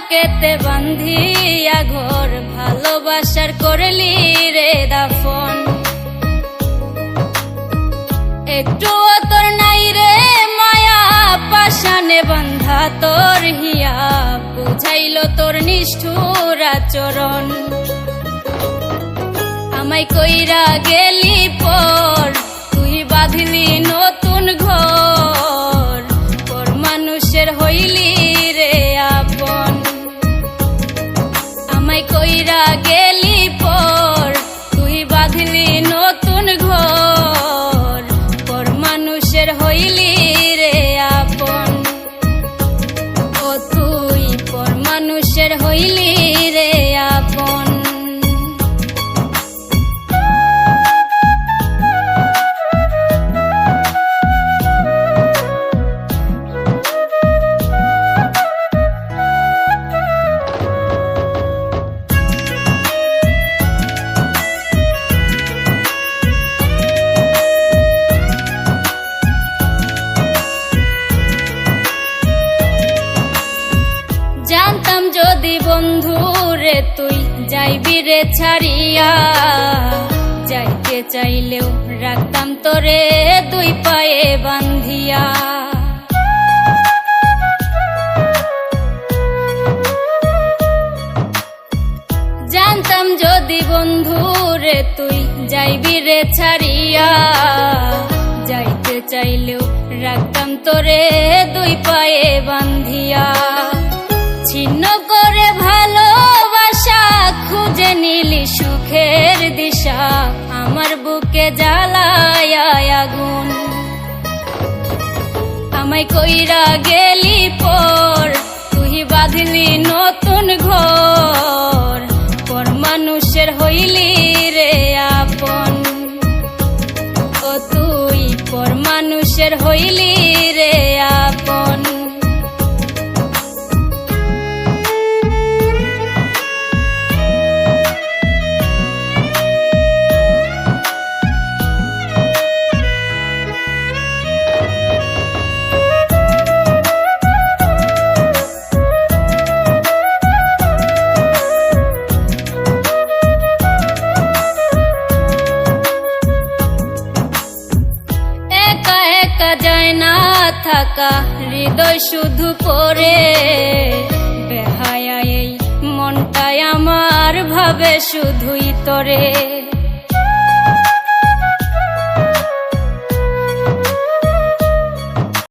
বুকেতে বান্ধিয়া ঘর ভালোবাসার করলি রে দাফন। একটুও তোর নাই রে মায়া পাশানে বান্ধা তোর হিয়া বুঝাইল তোর নিষ্ঠুর আচরণ। আমায় কইরা গেলি পর তুই বাঁধলি নতুন ঘর, পর মানুষের হইলি রে আপন। আমায় কইরা গেলি পর তুই বাঁধলি নতুন ঘর, পর মানুষের হইলি রে আপন। ও তুই পর মানুষের হইলি রে আপন। জানতাম যদি বন্ধু রে তুই যাইবি রে ছাড়িয়া, যাইতে চাইলেও রাখতাম তোরে দুই পায়ে বান্ধিয়া। জানতাম যদি বন্ধু রে তুই যাইবি রে ছাড়িয়া, যাইতে চাইলেও রাখতাম তোরে দুই পায়ে বান্ধিয়া। ছিন্ন করে ভালোবাসা খুঁজে নিলি সুখের দিশা, আমার বুকে জ্বালায় আগুন। আমায় কইরা গেলি পর তুই বাঁধলি নতুন ঘর, পর মানুষের হইলি রে আপন। ও তুই পর মানুষের হইলি রে আপন। যায় না থাকা হৃদয় শুধু পড়ে, বেহায়া এই মনটাই আমার ভাবে শুধুই তোরে।